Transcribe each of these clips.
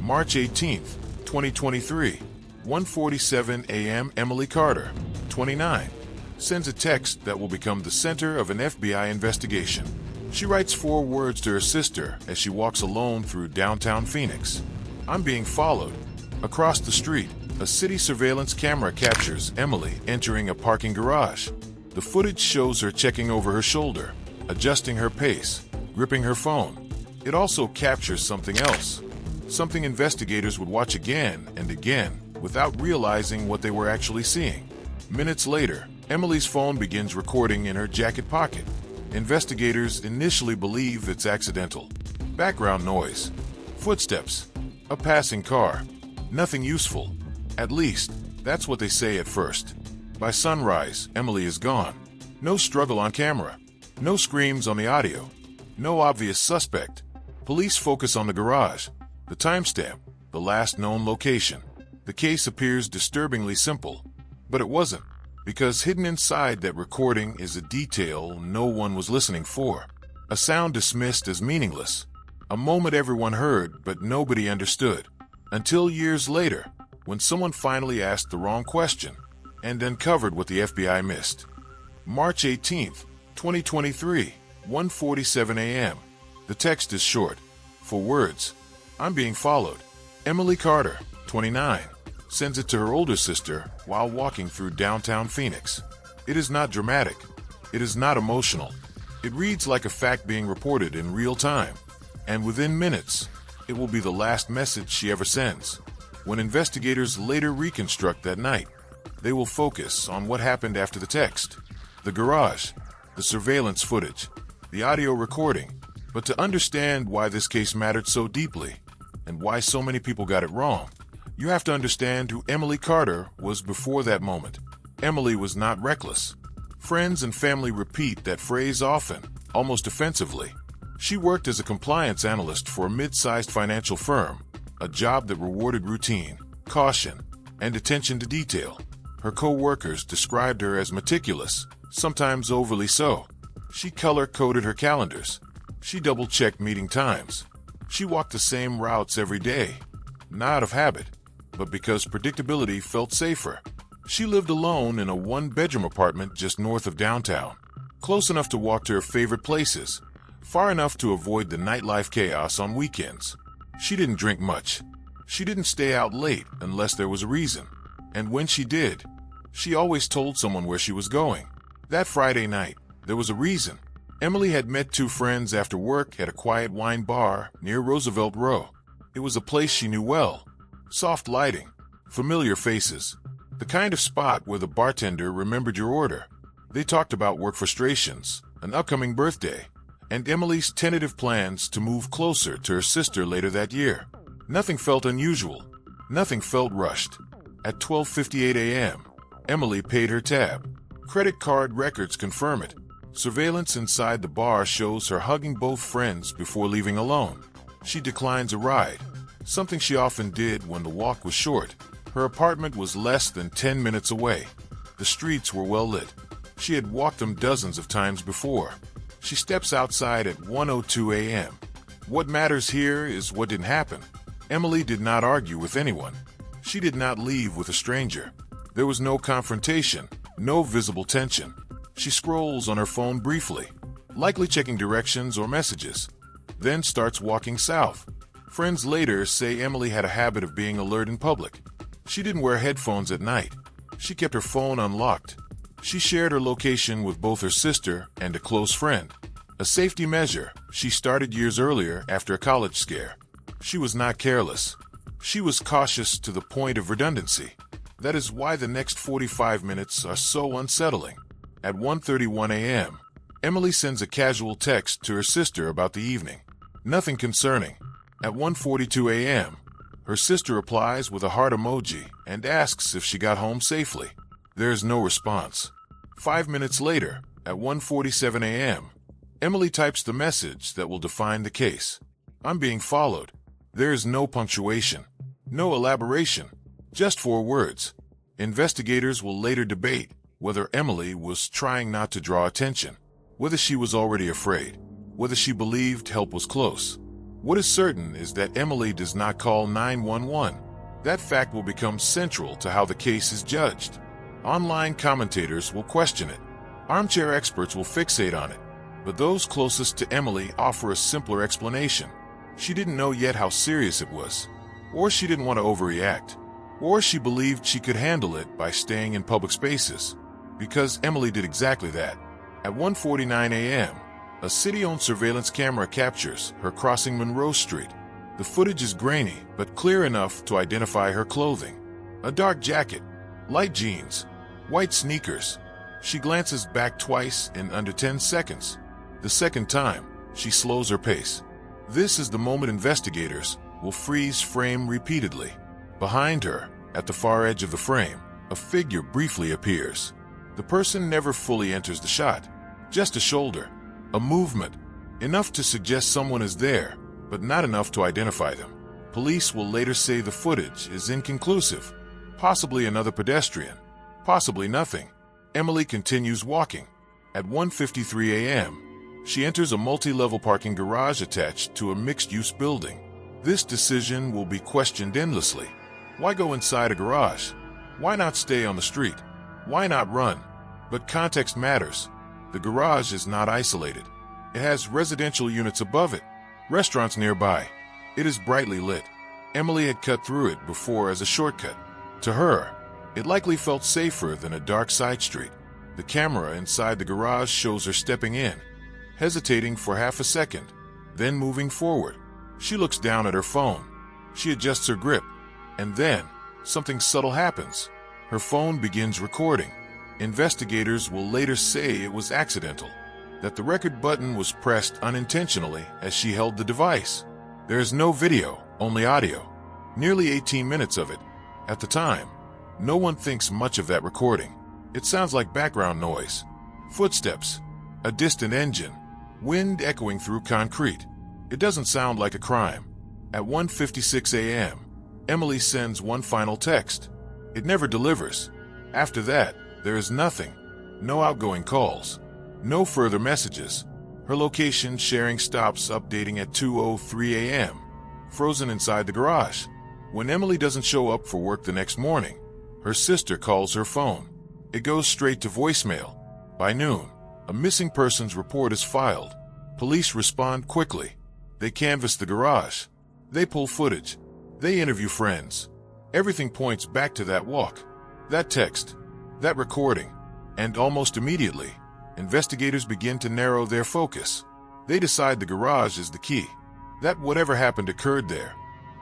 March 18th, 2023, 1:47 a.m. Emily Carter, 29, sends a text that will become the center of an FBI investigation. She writes 4 words to her sister as she walks alone through downtown Phoenix. "I'm being followed." Across the street, a city surveillance camera captures Emily entering a parking garage. The footage shows her checking over her shoulder, adjusting her pace, gripping her phone. It also captures something else, something investigators would watch again and again without realizing what they were actually seeing. Minutes later, Emily's phone begins recording in her jacket pocket. Investigators initially believe it's accidental. Background noise, footsteps, a passing car, nothing useful. At least, that's what they say at first. By sunrise, Emily is gone. No struggle on camera, no screams on the audio, no obvious suspect. Police focus on the garage, the timestamp, the last known location. The case appears disturbingly simple, but it wasn't, because hidden inside that recording is a detail no one was listening for. A sound dismissed as meaningless. A moment everyone heard but nobody understood. Until years later, when someone finally asked the wrong question and uncovered what the FBI missed. March 18th, 2023, 1:47 a.m. The text is short. 4 words. "I'm being followed." Emily Carter, 29, sends it to her older sister while walking through downtown Phoenix. It is not dramatic. It is not emotional. It reads like a fact being reported in real time. And within minutes, it will be the last message she ever sends. When investigators later reconstruct that night, they will focus on what happened after the text, the garage, the surveillance footage, the audio recording. But to understand why this case mattered so deeply and why so many people got it wrong, you have to understand who Emily Carter was before that moment. Emily was not reckless. Friends and family repeat that phrase often, almost offensively. She worked as a compliance analyst for a mid-sized financial firm, a job that rewarded routine, caution, and attention to detail. Her co-workers described her as meticulous, sometimes overly so. She color-coded her calendars. She double-checked meeting times. She walked the same routes every day, not out of habit, but because predictability felt safer. She lived alone in a 1-bedroom apartment just north of downtown, close enough to walk to her favorite places, far enough to avoid the nightlife chaos on weekends. She didn't drink much. She didn't stay out late unless there was a reason. And when she did, she always told someone where she was going. That Friday night, there was a reason. Emily had met 2 friends after work at a quiet wine bar near Roosevelt Row. It was a place she knew well. Soft lighting, familiar faces, the kind of spot where the bartender remembered your order. They talked about work frustrations, an upcoming birthday, and Emily's tentative plans to move closer to her sister later that year. Nothing felt unusual. Nothing felt rushed. At 12:58 a.m., Emily paid her tab. Credit card records confirm it. Surveillance inside the bar shows her hugging both friends before leaving alone. She declines a ride, something she often did when the walk was short. Her apartment was less than 10 minutes away. The streets were well lit. She had walked them dozens of times before. She steps outside at 1:02 a.m. What matters here is what didn't happen. Emily did not argue with anyone. She did not leave with a stranger. There was no confrontation, no visible tension. She scrolls on her phone briefly, likely checking directions or messages, then starts walking south. Friends later say Emily had a habit of being alert in public. She didn't wear headphones at night. She kept her phone unlocked. She shared her location with both her sister and a close friend. A safety measure she started years earlier after a college scare. She was not careless. She was cautious to the point of redundancy. That is why the next 45 minutes are so unsettling. At 1:31 a.m., Emily sends a casual text to her sister about the evening. Nothing concerning. At 1:42 a.m., her sister replies with a heart emoji and asks if she got home safely. There is no response. 5 minutes later, at 1:47 a.m., Emily types the message that will define the case. "I'm being followed." There is no punctuation, no elaboration, just 4 words. Investigators will later debate whether Emily was trying not to draw attention, whether she was already afraid, whether she believed help was close. What is certain is that Emily does not call 911. That fact will become central to how the case is judged. Online commentators will question it. Armchair experts will fixate on it. But those closest to Emily offer a simpler explanation. She didn't know yet how serious it was. Or she didn't want to overreact. Or she believed she could handle it by staying in public spaces. Because Emily did exactly that. At 1:49 a.m., a city-owned surveillance camera captures her crossing Monroe Street. The footage is grainy, but clear enough to identify her clothing. A dark jacket, light jeans, white sneakers. She glances back twice in under 10 seconds. The second time, she slows her pace. This is the moment investigators will freeze frame repeatedly. Behind her, at the far edge of the frame, a figure briefly appears. The person never fully enters the shot. Just a shoulder, a movement, enough to suggest someone is there, but not enough to identify them. Police will later say the footage is inconclusive. Possibly another pedestrian. Possibly nothing. Emily continues walking. At 1:53 a.m., she enters a multi-level parking garage attached to a mixed-use building. This decision will be questioned endlessly. Why go inside a garage? Why not stay on the street? Why not run? But context matters. The garage is not isolated. It has residential units above it, restaurants nearby. It is brightly lit. Emily had cut through it before as a shortcut. To her, it likely felt safer than a dark side street. The camera inside the garage shows her stepping in, hesitating for half a second, then moving forward. She looks down at her phone. She adjusts her grip. And then, something subtle happens. Her phone begins recording. Investigators will later say it was accidental, that the record button was pressed unintentionally as she held the device. There is no video, only audio. Nearly 18 minutes of it. At the time, no one thinks much of that recording. It sounds like background noise. Footsteps, a distant engine, wind echoing through concrete. It doesn't sound like a crime. At 1:56 a.m., Emily sends one final text. It never delivers. After that, there is nothing. No outgoing calls. No further messages. Her location sharing stops updating at 2:03 a.m., frozen inside the garage. When Emily doesn't show up for work the next morning, her sister calls her phone. It goes straight to voicemail. By noon, a missing persons report is filed. Police respond quickly. They canvass the garage. They pull footage. They interview friends. Everything points back to that walk, that text, that recording. And almost immediately, investigators begin to narrow their focus. They decide the garage is the key, that whatever happened occurred there,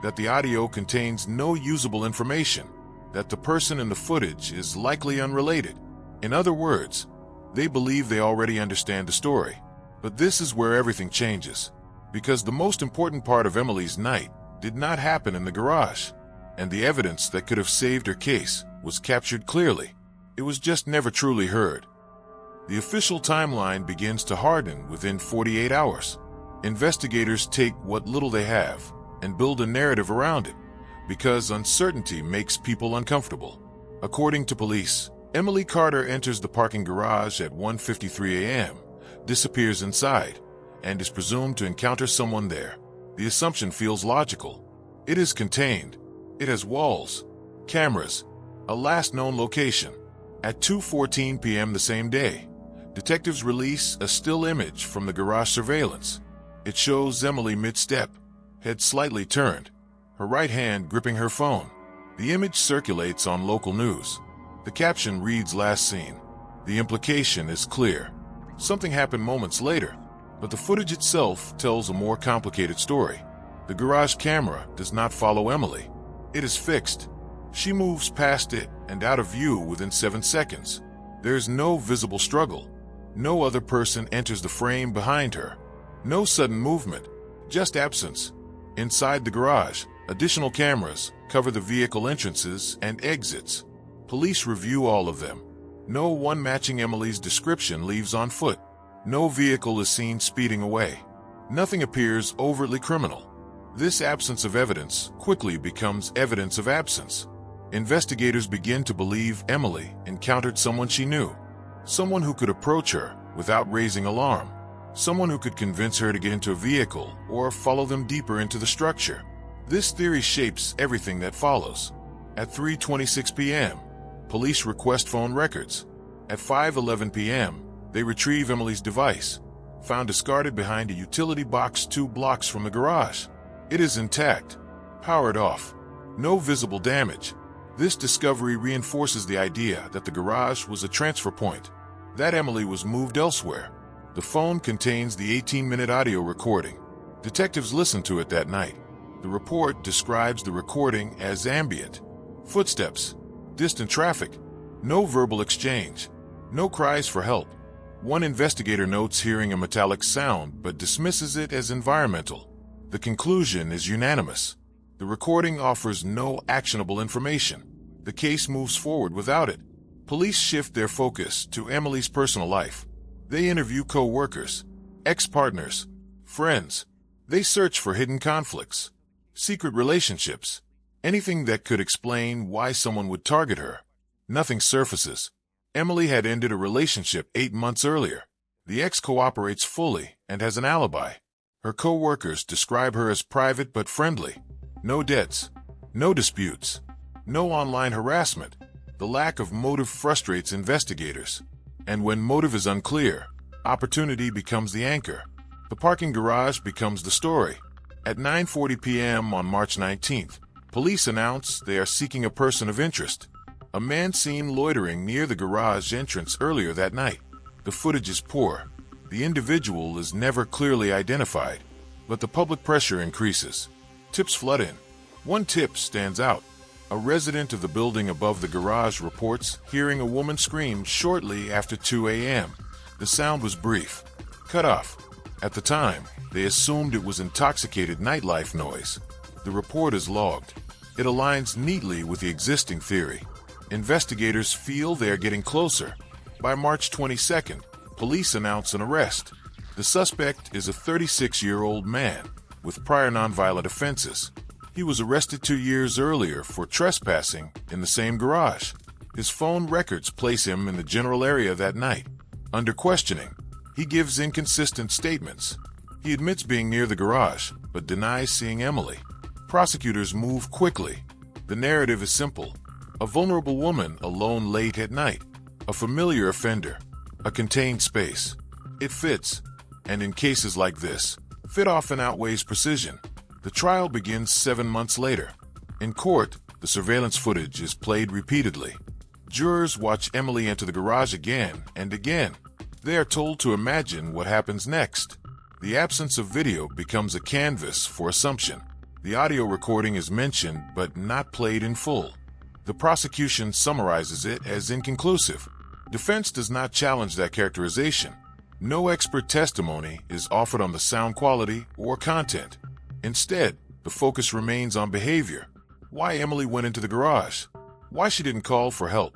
that the audio contains no usable information, that the person in the footage is likely unrelated. In other words, they believe they already understand the story. But this is where everything changes, because the most important part of Emily's night did not happen in the garage, and the evidence that could have saved her case was captured clearly. It was just never truly heard. The official timeline begins to harden within 48 hours. Investigators take what little they have and build a narrative around it, because uncertainty makes people uncomfortable. According to police, Emily Carter enters the parking garage at 1:53 a.m., disappears inside, and is presumed to encounter someone there. The assumption feels logical. It is contained. It has walls, cameras, a last known location. At 2:14 p.m. the same day, detectives release a still image from the garage surveillance. It shows Emily mid-step, head slightly turned, her right hand gripping her phone. The image circulates on local news. The caption reads "Last seen." The implication is clear. Something happened moments later, but the footage itself tells a more complicated story. The garage camera does not follow Emily. It is fixed. She moves past it and out of view within 7 seconds. There is no visible struggle. No other person enters the frame behind her. No sudden movement, just absence. Inside the garage, additional cameras cover the vehicle entrances and exits. Police review all of them. No one matching Emily's description leaves on foot. No vehicle is seen speeding away. Nothing appears overtly criminal. This absence of evidence quickly becomes evidence of absence. Investigators begin to believe Emily encountered someone she knew, someone who could approach her without raising alarm, someone who could convince her to get into a vehicle or follow them deeper into the structure. This theory shapes everything that follows. At 3:26 p.m., police request phone records. At 5:11 p.m., they retrieve Emily's device, found discarded behind a utility box 2 blocks from the garage. It is intact, powered off, no visible damage. This discovery reinforces the idea that the garage was a transfer point, that Emily was moved elsewhere. The phone contains the 18-minute audio recording. Detectives listened to it that night. The report describes the recording as ambient. Footsteps, distant traffic, no verbal exchange, no cries for help. One investigator notes hearing a metallic sound but dismisses it as environmental. The conclusion is unanimous. The recording offers no actionable information. The case moves forward without it. Police shift their focus to Emily's personal life. They interview co-workers, ex-partners, friends. They search for hidden conflicts, secret relationships, anything that could explain why someone would target her. Nothing surfaces. Emily had ended a relationship 8 months earlier. The ex cooperates fully and has an alibi. Her co-workers describe her as private but friendly. No debts, no disputes, no online harassment. The lack of motive frustrates investigators. And when motive is unclear, opportunity becomes the anchor. The parking garage becomes the story. At 9:40 p.m. on March 19th, police announce they are seeking a person of interest. A man seen loitering near the garage entrance earlier that night. The footage is poor. The individual is never clearly identified, but the public pressure increases. Tips flood in. One tip stands out. A resident of the building above the garage reports hearing a woman scream shortly after 2 a.m. The sound was brief, cut off. At the time, they assumed it was intoxicated nightlife noise. The report is logged. It aligns neatly with the existing theory. Investigators feel they are getting closer. By March 22nd, police announce an arrest. The suspect is a 36-year-old man with prior nonviolent offenses. He was arrested 2 years earlier for trespassing in the same garage. His phone records place him in the general area that night. Under questioning, he gives inconsistent statements. He admits being near the garage, but denies seeing Emily. Prosecutors move quickly. The narrative is simple. A vulnerable woman alone late at night. A familiar offender. A contained space. It fits. And in cases like this, fit often outweighs precision. The trial begins 7 months later. In court, the surveillance footage is played repeatedly. Jurors watch Emily enter the garage again and again. They are told to imagine what happens next. The absence of video becomes a canvas for assumption. The audio recording is mentioned but not played in full. The prosecution summarizes it as inconclusive. Defense does not challenge that characterization. No expert testimony is offered on the sound quality or content. Instead, the focus remains on behavior. Why Emily went into the garage. Why she didn't call for help.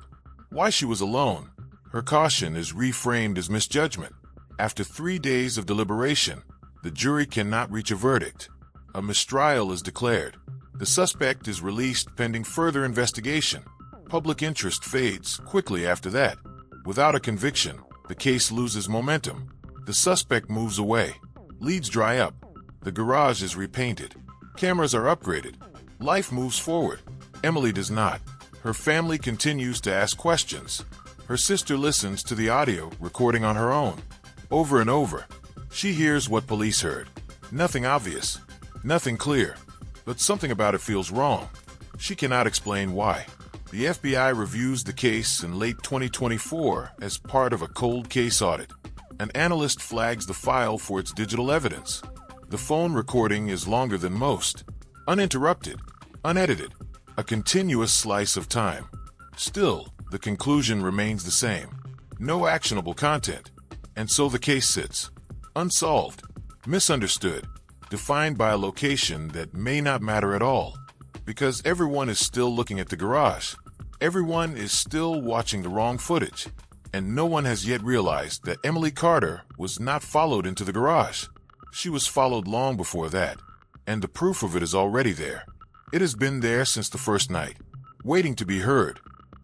Why she was alone. Her caution is reframed as misjudgment. After 3 days of deliberation, the jury cannot reach a verdict. A mistrial is declared. The suspect is released pending further investigation. Public interest fades quickly after that. Without a conviction, the case loses momentum. The suspect moves away. Leads dry up. The garage is repainted. Cameras are upgraded. Life moves forward. Emily does not. Her family continues to ask questions. Her sister listens to the audio recording on her own. Over and over, she hears what police heard. Nothing obvious. Nothing clear. But something about it feels wrong. She cannot explain why. The FBI reviews the case in late 2024 as part of a cold case audit. An analyst flags the file for its digital evidence. The phone recording is longer than most. Uninterrupted, unedited, a continuous slice of time. Still, the conclusion remains the same. No actionable content. And so the case sits. Unsolved, misunderstood, defined by a location that may not matter at all. Because everyone is still looking at the garage. Everyone is still watching the wrong footage. And no one has yet realized that Emily Carter was not followed into the garage. She was followed long before that. And the proof of it is already there. It has been there since the first night, waiting to be heard.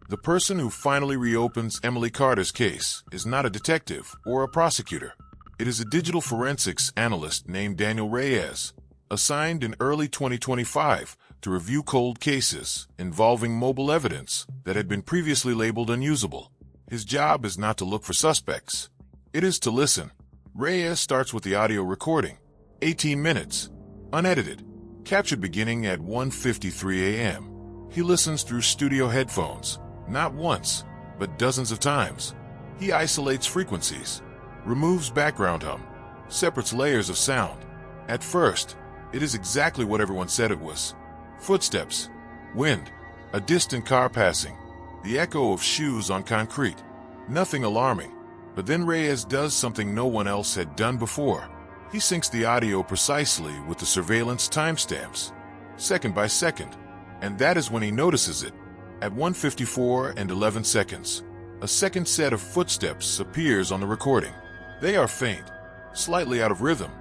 The person who finally reopens Emily Carter's case is not a detective or a prosecutor. It is a digital forensics analyst named Daniel Reyes, assigned in early 2025 to review cold cases involving mobile evidence that had been previously labeled unusable. His job is not to look for suspects. It is to listen. Reyes starts with the audio recording, 18 minutes, unedited, captured beginning at 1:53 a.m. He listens through studio headphones, not once, but dozens of times. He isolates frequencies, removes background hum, separates layers of sound. At first, it is exactly what everyone said it was. Footsteps, wind, a distant car passing, the echo of shoes on concrete. Nothing alarming, but then Reyes does something no one else had done before. He syncs the audio precisely with the surveillance timestamps, second by second, and that is when he notices it. At 1:54 and 11 seconds, a second set of footsteps appears on the recording. They are faint, slightly out of rhythm,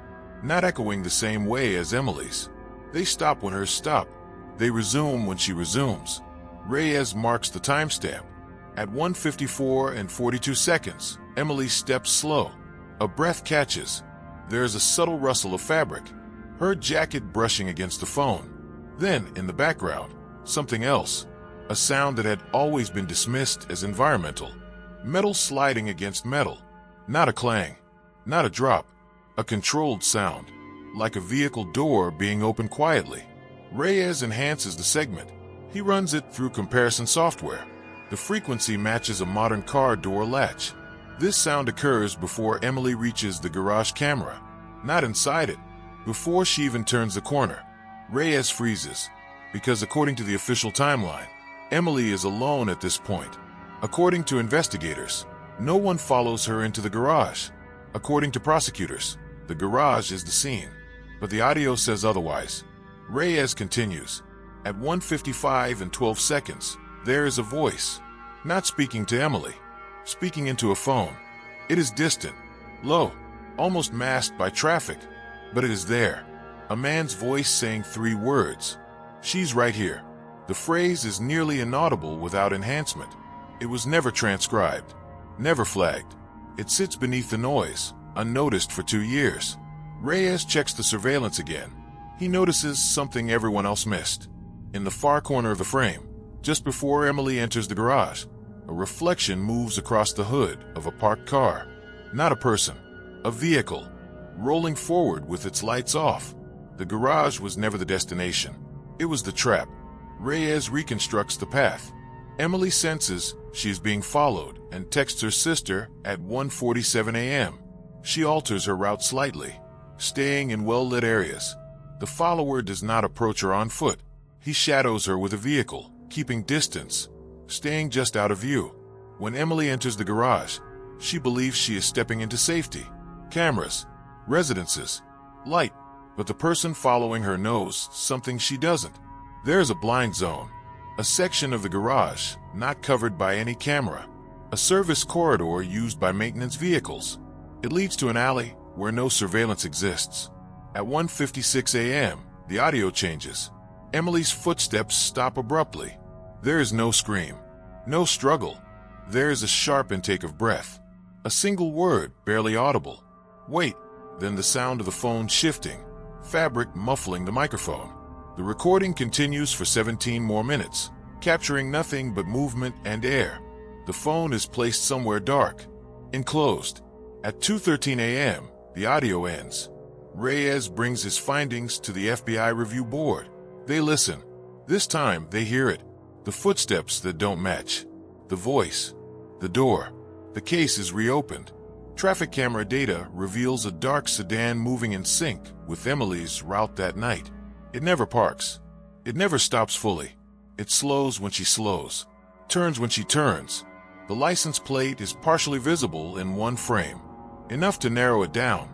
not echoing the same way as Emily's. They stop when hers stop. They resume when she resumes. Reyes marks the timestamp. At 1:54 and 42 seconds, Emily steps slow. A breath catches. There is a subtle rustle of fabric, her jacket brushing against the phone. Then, in the background, something else. A sound that had always been dismissed as environmental. Metal sliding against metal. Not a clang, not a drop. A controlled sound, like a vehicle door being opened quietly. Reyes enhances the segment. He runs it through comparison software. The frequency matches a modern car door latch. This sound occurs before Emily reaches the garage camera, not inside it. Before she even turns the corner, Reyes freezes, because according to the official timeline, Emily is alone at this point. According to investigators, no one follows her into the garage. According to prosecutors, the garage is the scene, but the audio says otherwise. Reyes continues. At 1:55 and 12 seconds, there is a voice, not speaking to Emily, speaking into a phone. It is distant, low, almost masked by traffic, but it is there. A man's voice saying 3 words. She's right here. The phrase is nearly inaudible without enhancement. It was never transcribed, never flagged. It sits beneath the noise, unnoticed for 2 years. Reyes checks the surveillance again. He notices something everyone else missed. In the far corner of the frame, just before Emily enters the garage, a reflection moves across the hood of a parked car. Not a person, a vehicle, rolling forward with its lights off. The garage was never the destination. It was the trap. Reyes reconstructs the path. Emily senses she is being followed and texts her sister at 1:47 a.m. She alters her route slightly, staying in well-lit areas. The follower does not approach her on foot. He shadows her with a vehicle, keeping distance, staying just out of view. When Emily enters the garage, she believes she is stepping into safety. Cameras, residences, light. But the person following her knows something she doesn't. There is a blind zone, a section of the garage not covered by any camera, a service corridor used by maintenance vehicles. It leads to an alley where no surveillance exists. At 1:56 a.m., the audio changes. Emily's footsteps stop abruptly. There is no scream, no struggle. There is a sharp intake of breath. A single word, barely audible. Wait, then the sound of the phone shifting, fabric muffling the microphone. The recording continues for 17 more minutes, capturing nothing but movement and air. The phone is placed somewhere dark, enclosed. At 2:13 a.m., the audio ends. Reyes brings his findings to the FBI review board. They listen. This time, they hear it. The footsteps that don't match. The voice. The door. The case is reopened. Traffic camera data reveals a dark sedan moving in sync with Emily's route that night. It never parks. It never stops fully. It slows when she slows, turns when she turns. The license plate is partially visible in one frame, enough to narrow it down.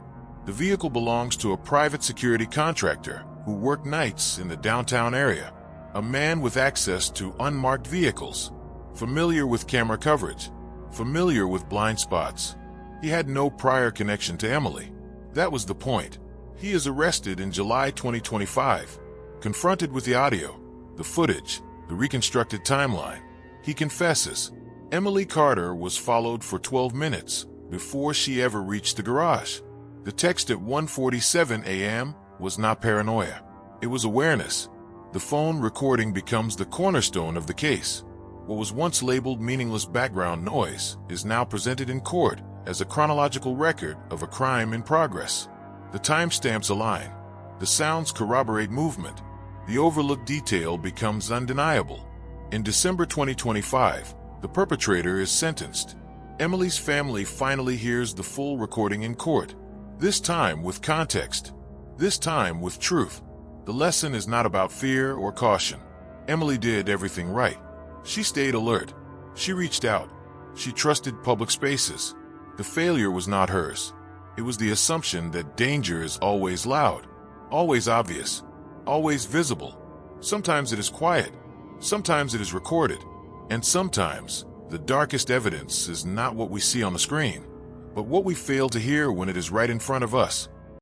The vehicle belongs to a private security contractor who worked nights in the downtown area. A man with access to unmarked vehicles, familiar with camera coverage, familiar with blind spots. He had no prior connection to Emily. That was the point. He is arrested in July 2025. Confronted with the audio, the footage, the reconstructed timeline, he confesses. Emily Carter was followed for 12 minutes before she ever reached the garage. The text at 1:47 a.m. was not paranoia. It was awareness. The phone recording becomes the cornerstone of the case. What was once labeled meaningless background noise is now presented in court as a chronological record of a crime in progress. The timestamps align. The sounds corroborate movement. The overlooked detail becomes undeniable. In December 2025, the perpetrator is sentenced. Emily's family finally hears the full recording in court. This time with context. This time with truth. The lesson is not about fear or caution. Emily did everything right. She stayed alert. She reached out. She trusted public spaces. The failure was not hers. It was the assumption that danger is always loud, always obvious, always visible. Sometimes it is quiet. Sometimes it is recorded. And sometimes the darkest evidence is not what we see on the screen, but what we fail to hear when it is right in front of us.